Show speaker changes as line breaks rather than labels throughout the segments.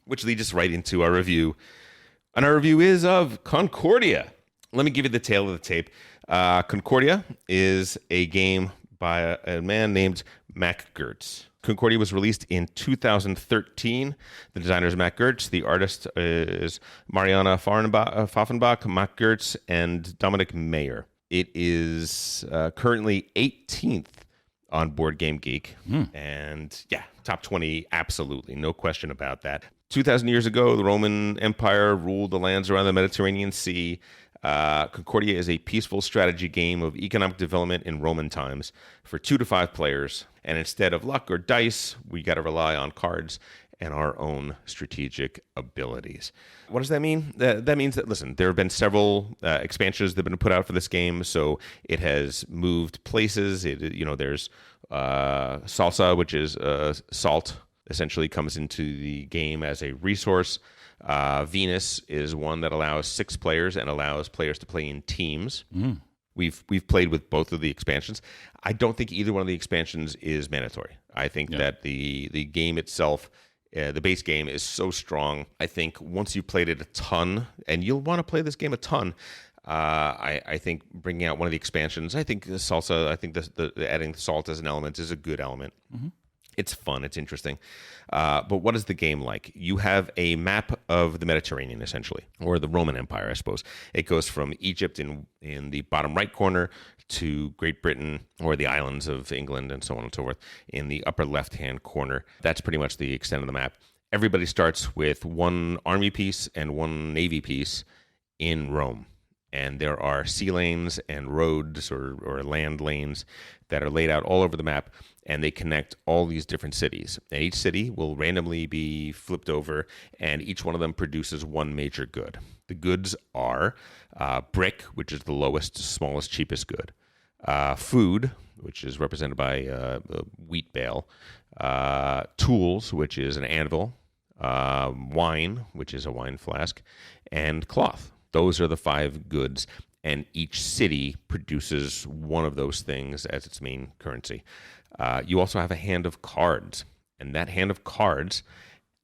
which leads us right into our review. And our review is of Concordia. Let me give you the tale of the tape. Concordia is a game by a man named Mac Gertz. Concordia was released in 2013. The designer is Mac Gertz. The artist is Mariana Pfaffenbach, Mac Gertz, and Dominic Mayer. It is currently 18th on Board Game Geek. And yeah, top 20, absolutely. No question about that. 2,000 years ago, the Roman Empire ruled the lands around the Mediterranean Sea. Concordia is a peaceful strategy game of economic development in Roman times for 2 to 5 players. And instead of luck or dice, we got to rely on cards and our own strategic abilities. What does that mean? That means that, listen, there have been several expansions that have been put out for this game, so it has moved places. There's salsa, which is salt, essentially comes into the game as a resource. Venus is one that allows 6 players and allows players to play in teams. We've played with both of the expansions. I don't think either one of the expansions is mandatory. I think that the game itself, the base game, is so strong. I think once you've played it a ton, and you'll want to play this game a ton, I think bringing out one of the expansions, I think the salsa, I think the adding salt as an element is a good element. It's fun. It's interesting. But what is the game like? You have a map of the Mediterranean, essentially, or the Roman Empire, I suppose. It goes from Egypt in the bottom right corner to Great Britain, or the islands of England, and so on and so forth, in the upper left-hand corner. That's pretty much the extent of the map. Everybody starts with 1 army piece and 1 navy piece in Rome. And there are sea lanes and roads or land lanes that are laid out all over the map, and they connect all these different cities. And each city will randomly be flipped over, and each one of them produces 1 major good. The goods are brick, which is the lowest, smallest, cheapest good. Food, which is represented by a wheat bale. Tools, which is an anvil. Wine, which is a wine flask. And cloth. Those are the 5 goods, and each city produces one of those things as its main currency. You also have a hand of cards, and that hand of cards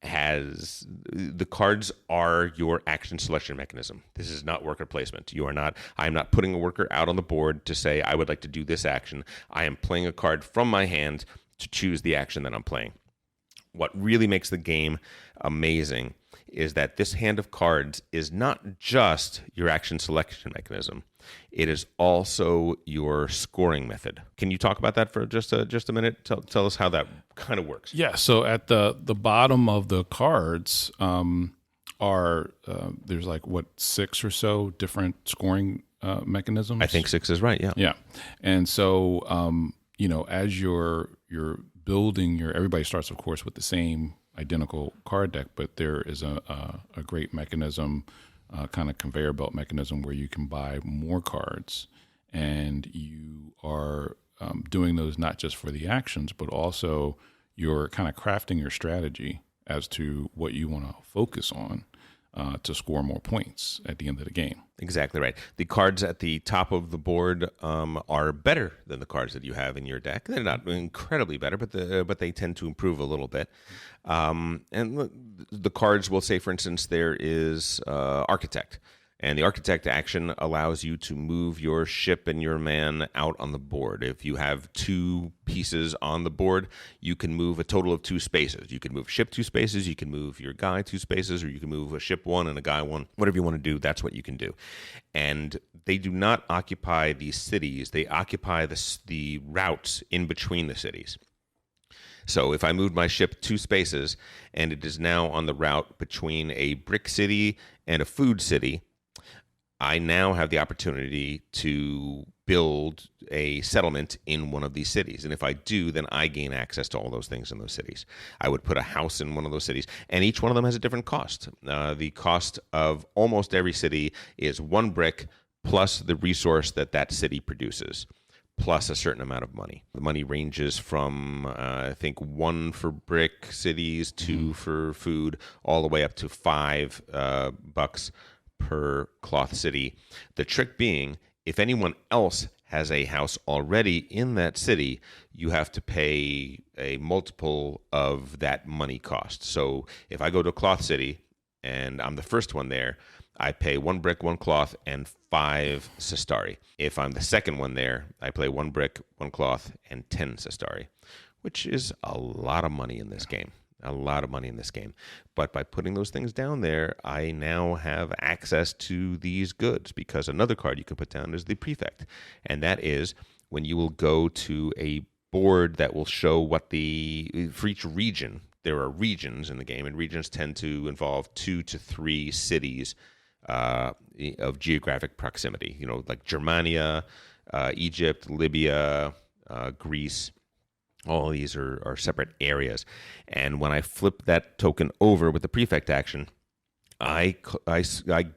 the cards are your action selection mechanism. This is not worker placement. I'm not putting a worker out on the board to say, I would like to do this action. I am playing a card from my hand to choose the action that I'm playing. What really makes the game amazing is that this hand of cards is not just your action selection mechanism. It is also your scoring method. Can you talk about that for just a minute? Tell us how that kind of works.
Yeah. So at the bottom of the cards are there's 6 or so different scoring mechanisms.
I think 6 is right. Yeah.
Yeah. And so as you're building everybody starts, of course, with the same identical card deck, but there is a great mechanism, kind of conveyor belt mechanism, where you can buy more cards, and you are doing those not just for the actions, but also you're kind of crafting your strategy as to what you want to focus on to score more points at the end of the game.
Exactly right. The cards at the top of the board are better than the cards that you have in your deck. They're not incredibly better, but they tend to improve a little bit. And the cards will say, for instance, there is Architect. And the Architect action allows you to move your ship and your man out on the board. If you have 2 pieces on the board, you can move a total of 2 spaces. You can move ship 2 spaces, you can move your guy 2 spaces, or you can move a ship 1 and a guy 1. Whatever you want to do, that's what you can do. And they do not occupy these cities. They occupy the routes in between the cities. So if I moved my ship 2 spaces and it is now on the route between a brick city and a food city, I now have the opportunity to build a settlement in one of these cities. And if I do, then I gain access to all those things in those cities. I would put a house in one of those cities, and each one of them has a different cost. The cost of almost every city is 1 brick plus the resource that city produces, plus a certain amount of money. The money ranges from, I think, 1 for brick cities, 2 for food, all the way up to $5 per cloth city. The trick being, if anyone else has a house already in that city, you have to pay a multiple of that money cost. So if I go to a cloth city and I'm the first one there, I pay 1 brick, 1 cloth, and 5 sestari. If I'm the second one there, I pay 1 brick, 1 cloth, and 10 sestari, which is a lot of money in this game. A lot of money in this game. But by putting those things down there, I now have access to these goods, because another card you can put down is the prefect. And that is when you will go to a board that will show what for each region, there are regions in the game, and regions tend to involve 2 to 3 cities of geographic proximity, like Germania, Egypt, Libya, Greece. All of these are separate areas. And when I flip that token over with the prefect action, I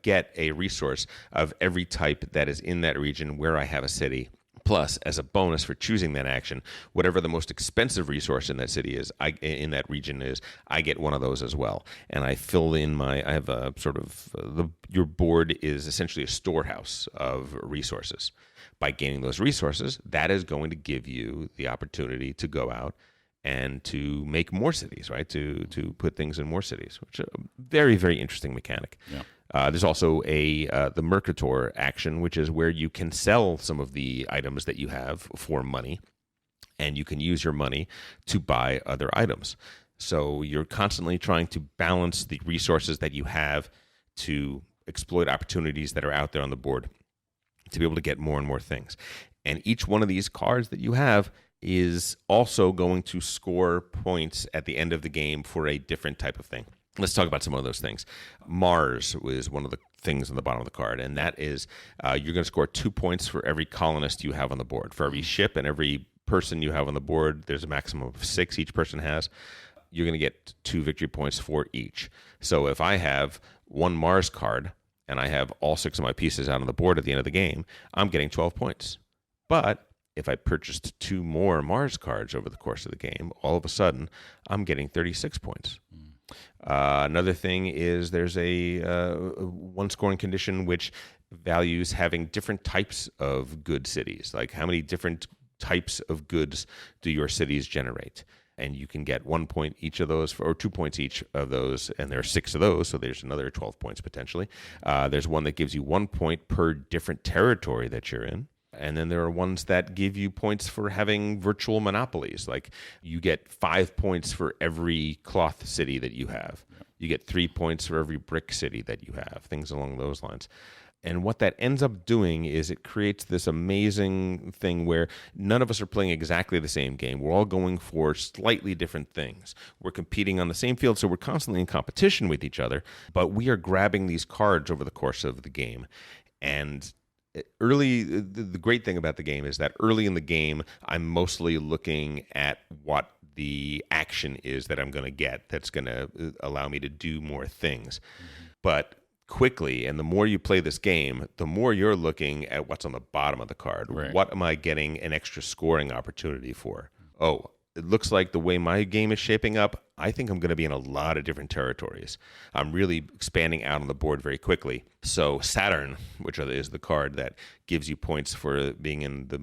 get a resource of every type that is in that region where I have a city. Plus, as a bonus for choosing that action, whatever the most expensive resource in that city is, in that region is, I get one of those as well. And I fill in I have a sort of, your board is essentially a storehouse of resources. By gaining those resources, that is going to give you the opportunity to go out and to make more cities, right? To put things in more cities, which is a very, very interesting mechanic.
Yeah.
There's also the Mercator action, which is where you can sell some of the items that you have for money, and you can use your money to buy other items. So you're constantly trying to balance the resources that you have to exploit opportunities that are out there on the board to be able to get more and more things. And each one of these cards that you have is also going to score points at the end of the game for a different type of thing. Let's talk about some of those things. Mars is one of the things on the bottom of the card, and that is you're going to score 2 points for every colonist you have on the board. For every ship and every person you have on the board, there's a maximum of 6 each person has. You're going to get 2 victory points for each. So if I have 1 Mars card, and I have all 6 of my pieces out on the board at the end of the game, I'm getting 12 points. But if I purchased 2 more Mars cards over the course of the game, all of a sudden, I'm getting 36 points. Another thing is there's a one scoring condition which values having different types of good cities. Like how many different types of goods do your cities generate? And you can get 1 point each of those, or 2 points each of those, and there are 6 of those, so there's another 12 points potentially. There's one that gives you 1 point per different territory that you're in. And then there are ones that give you points for having virtual monopolies. Like you get 5 points for every cloth city that you have. You get 3 points for every brick city that you have, things along those lines. And what that ends up doing is it creates this amazing thing where none of us are playing exactly the same game. We're all going for slightly different things. We're competing on the same field, so we're constantly in competition with each other, but we are grabbing these cards over the course of the game. And the great thing about the game is that early in the game, I'm mostly looking at what the action is that I'm going to get that's going to allow me to do more things. Mm-hmm. But quickly, and the more you play this game, the more you're looking at what's on the bottom of the card. Right. What am I getting an extra scoring opportunity for? Oh, it looks like the way my game is shaping up, I think I'm going to be in a lot of different territories. I'm really expanding out on the board very quickly. So Saturn, which is the card that gives you points for being in the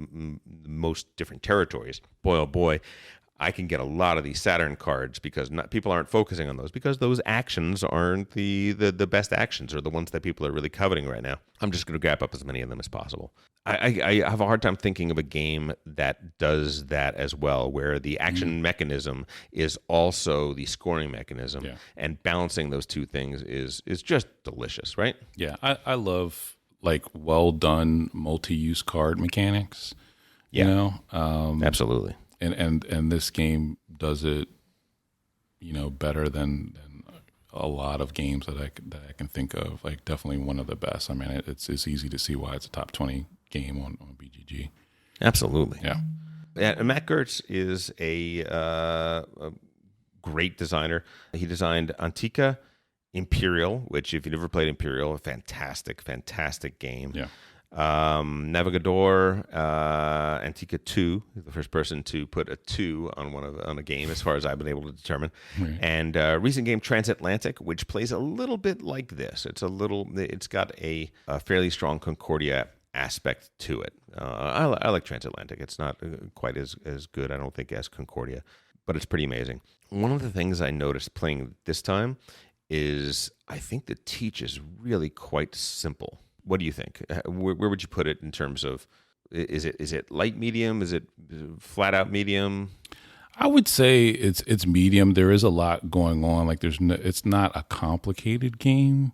most different territories, boy, oh boy, I can get a lot of these Saturn cards because people aren't focusing on those because those actions aren't the best actions or the ones that people are really coveting right now. I'm just going to grab up as many of them as possible. I have a hard time thinking of a game that does that as well, where the action mechanism is also the scoring mechanism, and balancing those two things is just delicious, right?
Yeah, I love like well done multi-use card mechanics. You know,
absolutely.
And this game does it, better than a lot of games that I can think of. Like definitely one of the best. I mean, it's easy to see why it's a top 20 game on BGG.
Absolutely.
Yeah.
And Matt Gertz is a great designer. He designed Antica, Imperial, which if you've never played Imperial, a fantastic game. Yeah. Navigador, Antica 2, the first person to put a 2 on a game, as far as I've been able to determine. Right. And recent game Transatlantic, which plays a little bit like this. It's got a fairly strong Concordia aspect to it. I like Transatlantic. It's not quite as good, I don't think, as Concordia, but it's pretty amazing. One of the things I noticed playing this time is I think the teach is really quite simple. What do you think? Where would you put it in terms of, is it light medium? Is it flat out medium?
I would say it's medium. There is a lot going on. Like it's not a complicated game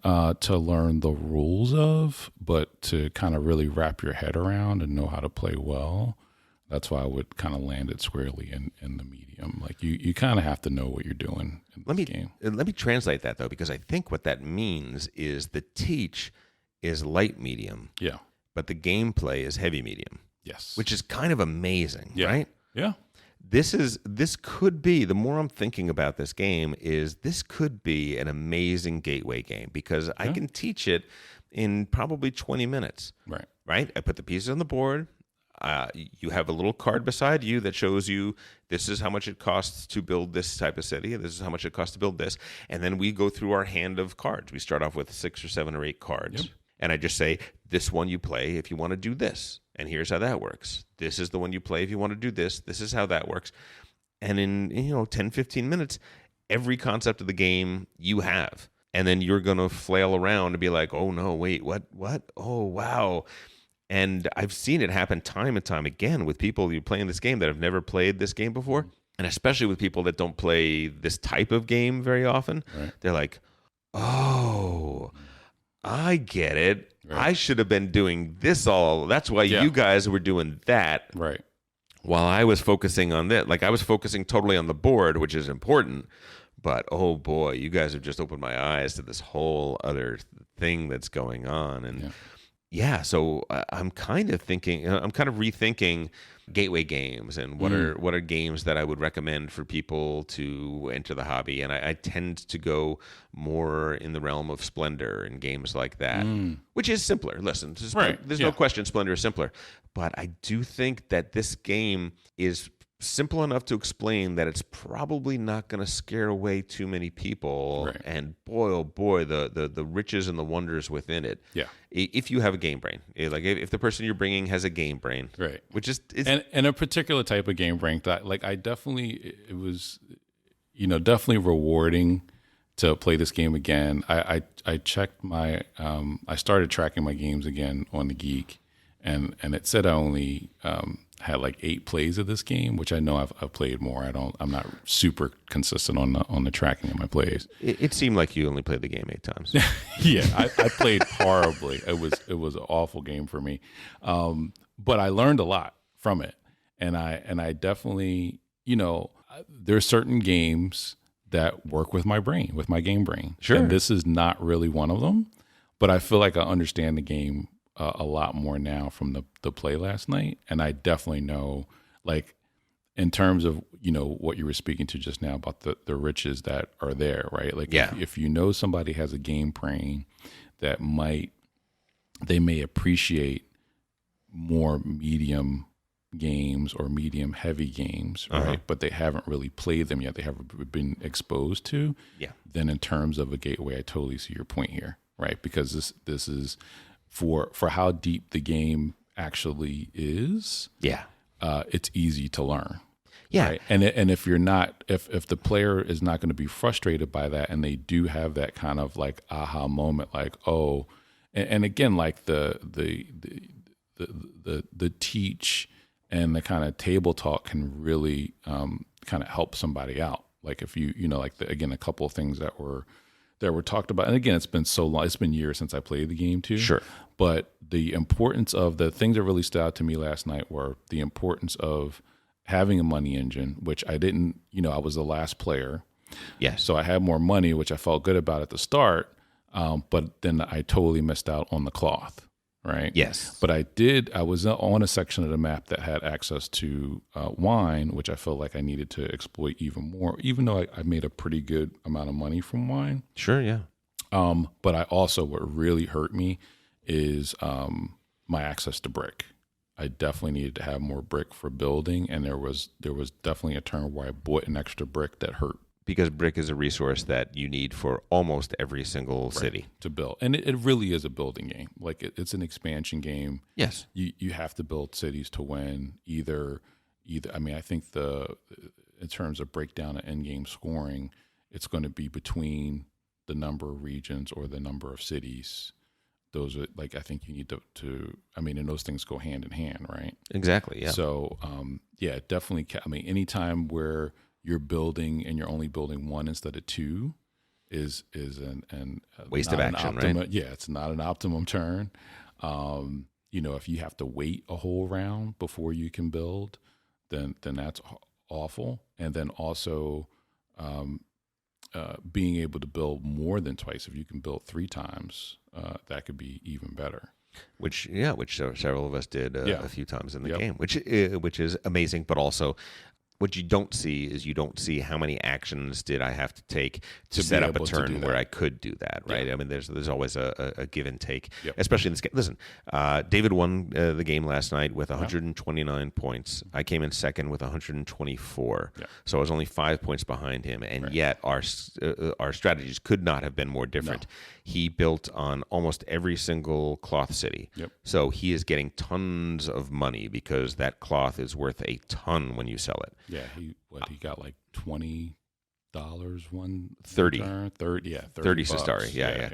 to learn the rules of, but to kind of really wrap your head around and know how to play well. That's why I would kind of land it squarely in the medium. Like you kind of have to know what you're doing in this game.
Let me translate that though, because I think what that means is the teach is light medium.
Yeah.
But the gameplay is heavy medium.
Yes.
Which is kind of amazing, right?
Yeah.
This could be, the more I'm thinking about this game, is this could be an amazing gateway game because I can teach it in probably 20 minutes. Right? I put the pieces on the board. You have a little card beside you that shows you this is how much it costs to build this type of city. This is how much it costs to build this. And then we go through our hand of cards. We start off with 6 or 7 or 8 cards. Yep. And I just say, this one you play if you want to do this. And here's how that works. This is the one you play if you want to do this. This is how that works. And in 10, 15 minutes, every concept of the game you have. And then you're going to flail around and be like, oh, no, wait, what? Oh, wow. And I've seen it happen time and time again with people you playing this game that have never played this game before. And especially with people that don't play this type of game very often. Right. They're like, oh, I get it. Right. I should have been doing this all. That's why you guys were doing that.
Right.
While I was focusing on that. Like I was focusing totally on the board, which is important. But oh boy, you guys have just opened my eyes to this whole other thing that's going on. And so I'm kind of rethinking gateway games and what are games that I would recommend for people to enter the hobby. And I tend to go more in the realm of Splendor and games like that, which is simpler. Listen, there's no question Splendor is simpler. But I do think that this game is simple enough to explain that it's probably not going to scare away too many people. Right. And boy, oh boy, the riches and the wonders within it. Yeah. If you have a game brain, like if the person you're bringing has a game brain,
right?
Which is
and a particular type of game brain that, like, it was, definitely rewarding to play this game again. I checked my, I started tracking my games again on the Geek, and it said I only had like 8 plays of this game, which I know I've played more. I'm not super consistent on the tracking of my plays.
It seemed like you only played the game 8 times.
Yeah, I played horribly. It was an awful game for me, but I learned a lot from it, and I definitely, there's certain games that work with my brain, with my game brain.
Sure,
and this is not really one of them, but I feel like I understand the game a lot more now from the play last night. And I definitely know, like, in terms of, what you were speaking to just now about the riches that are there, right? Like, if you know somebody has a game brain that they may appreciate more medium games or medium heavy games, right? But they haven't really played them yet. They haven't been exposed to. Yeah. Then in terms of a gateway, I totally see your point here, right? Because this is, for how deep the game actually is, it's easy to learn. Yeah, right? And if you're not, if the player is not going to be frustrated by that, and they do have that kind of like aha moment, like, oh, and again, like the teach and the kind of table talk can really kind of help somebody out. Like if again, a couple of things that were talked about. And again, it's been so long. It's been years since I played the game too.
Sure.
But the importance of the things that really stood out to me last night were the importance of having a money engine, which I didn't, I was the last player.
Yes.
So I had more money, which I felt good about at the start. But then I totally missed out on the cloth. Right.
Yes.
But I was on a section of the map that had access to wine, which I felt like I needed to exploit even more, even though I made a pretty good amount of money from wine.
Sure. Yeah.
But I also, what really hurt me is my access to brick. I definitely needed to have more brick for building. And there was definitely a turn where I bought an extra brick that hurt
because brick is a resource that you need for almost every single city
to build. And it really is a building game. Like it's an expansion game.
Yes.
You have to build cities to win. Either. I mean, I think in terms of breakdown of end game scoring, it's going to be between the number of regions or the number of cities. Those are like, I think you need to I mean, and those things go hand in hand, right?
Exactly. Yeah.
So, definitely. I mean, anytime where you're building and you're only building one instead of two is an
waste of action, right?
Yeah, it's not an optimum turn. If you have to wait a whole round before you can build, then that's awful. And then also being able to build more than twice. If you can build 3 times, that could be even better.
Which several of us did a few times in the game, which is amazing, but also what you don't see is how many actions did I have to take to set up a turn where I could do that, right?
Yeah.
I mean, there's always a give and take,
Yep.
especially in this game. Listen, David won the game last night with 129 points. I came in second with 124, so I was only 5 points behind him, and yet our strategies could not have been more different. No. He built on almost every single cloth city, so he is getting tons of money because that cloth is worth a ton when you sell it.
Yeah, he got like $20 one
30.
Turn, 30, yeah,
30 Sestari, yeah.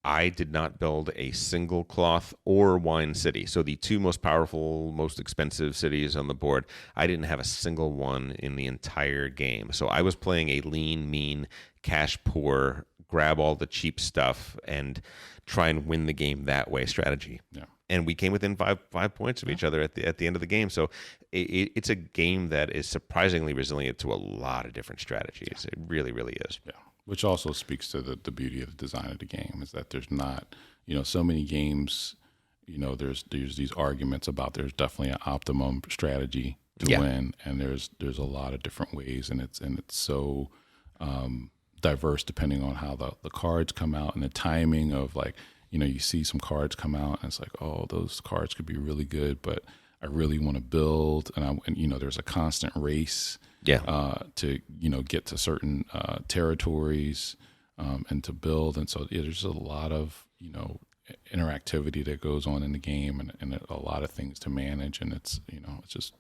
I did not build a single cloth or wine city. So the 2 most powerful, most expensive cities on the board, I didn't have a single one in the entire game. So I was playing a lean, mean, cash poor, grab all the cheap stuff and try and win the game that way strategy. Yeah. And we came within five points of each other at the end of the game. So it's a game that is surprisingly resilient to a lot of different strategies. It really, really is.
Yeah, which also speaks to the beauty of the design of the game is that there's not, so many games, there's these arguments about there's definitely an optimum strategy to win, and there's a lot of different ways, and it's so diverse depending on how the cards come out and the timing of like. You see some cards come out and it's like, oh, those cards could be really good, but I really want to build. And there's a constant race to, get to certain territories and to build. And so there's a lot of, interactivity that goes on in the game and a lot of things to manage. And it's just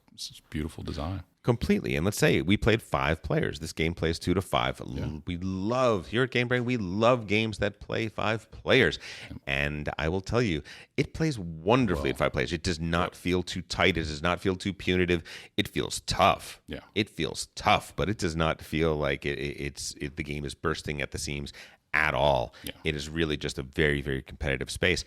beautiful design.
Completely. And let's say we played 5 players. This game plays 2 to 5. Yeah. Here at Game Brain, we love games that play 5 players. And I will tell you, it plays wonderfully at 5 players. It does not feel too tight. It does not feel too punitive. It feels tough. Yeah. It feels tough, but it does not feel like the game is bursting at the seams at all. Yeah. It is really just a very, very competitive space.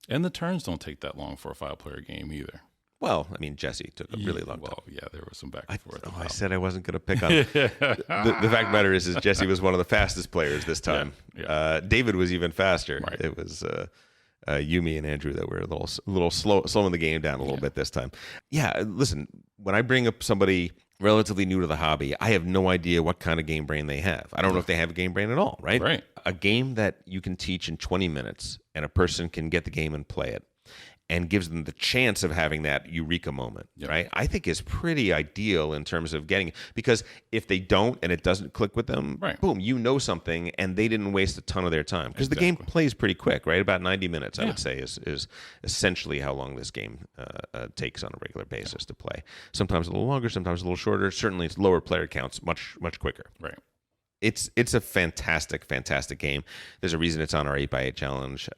And the turns don't take that long for a 5-player game either.
Well, I mean, Jesse took a really long time.
Well, yeah, there was some back and forth.
I said I wasn't going to pick on him. The fact of the matter is Jesse was one of the fastest players this time. Yeah. David was even faster. Right. It was Yumi and Andrew that were a little slowing the game down a little bit this time. Yeah, listen, when I bring up somebody relatively new to the hobby, I have no idea what kind of game brain they have. I don't know if they have a game brain at all, right?
Right.
A game that you can teach in 20 minutes and a person can get the game and play it, and gives them the chance of having that eureka moment, right? I think is pretty ideal in terms of getting, because if they don't and it doesn't click with them, boom, something and they didn't waste a ton of their time. Because the game plays pretty quick, right? About 90 minutes, I would say, is essentially how long this game takes on a regular basis to play. Sometimes a little longer, sometimes a little shorter. Certainly it's lower player counts, much, much quicker.
Right.
It's a fantastic, fantastic game. There's a reason it's on our 8x8 challenge.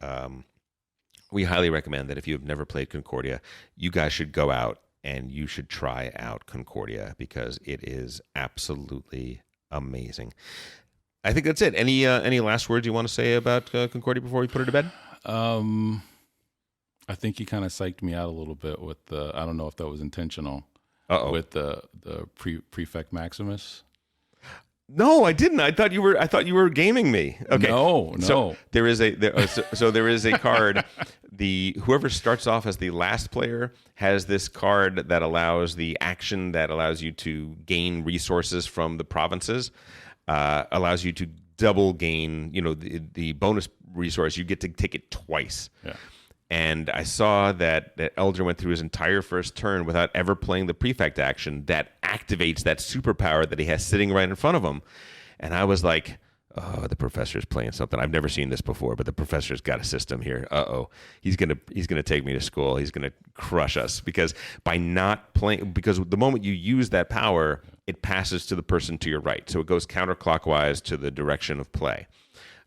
We highly recommend that if you have never played Concordia, you guys should go out and you should try out Concordia because it is absolutely amazing. I think that's it. Any last words you want to say about Concordia before we put it to bed?
I think you kind of psyched me out a little bit with I don't know if that was intentional. With the Prefect Maximus.
No, I didn't. I thought you were gaming me. Okay.
No.
So there is a card. Whoever starts off as the last player has this card that allows the action that allows you to gain resources from the provinces, allows you to double gain, the bonus resource. You get to take it twice. Yeah. And I saw that Elder went through his entire first turn without ever playing the prefect action that activates that superpower that he has sitting right in front of him. And I was like, oh, the professor's playing something. I've never seen this before, but the professor's got a system here. Uh-oh. He's gonna take me to school. He's gonna crush us because by not playing, because the moment you use that power, it passes to the person to your right. So it goes counterclockwise to the direction of play.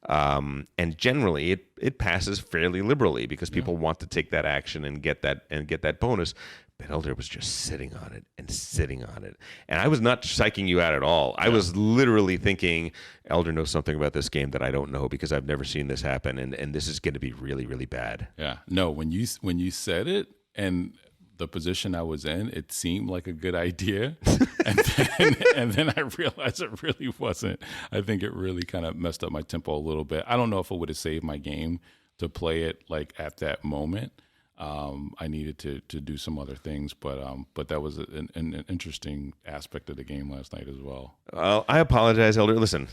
And generally it passes fairly liberally because people want to take that action and get that bonus. But Elder was just sitting on it and sitting on it. And I was not psyching you out at all. I was literally thinking, Elder knows something about this game that I don't know because I've never seen this happen. And this is going to be really, really bad.
Yeah. No, when you said it and the position I was in, it seemed like a good idea. And then I realized it really wasn't. I think it really kind of messed up my tempo a little bit. I don't know if it would have saved my game to play it like at that moment. I needed to do some other things, but that was an interesting aspect of the game last night as well.
Well, I apologize, Elder. Listen,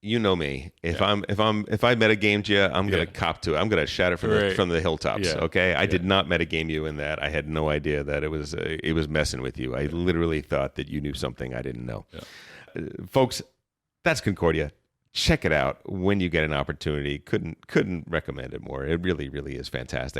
you know me. If I metagamed you, I'm gonna cop to it. I'm gonna shout it from the hilltops.
Yeah.
Okay, I did not metagame you in that. I had no idea that it was messing with you. I literally thought that you knew something I didn't know. Yeah. Folks, that's Concordia. Check it out when you get an opportunity. Couldn't recommend it more. It really, really is fantastic.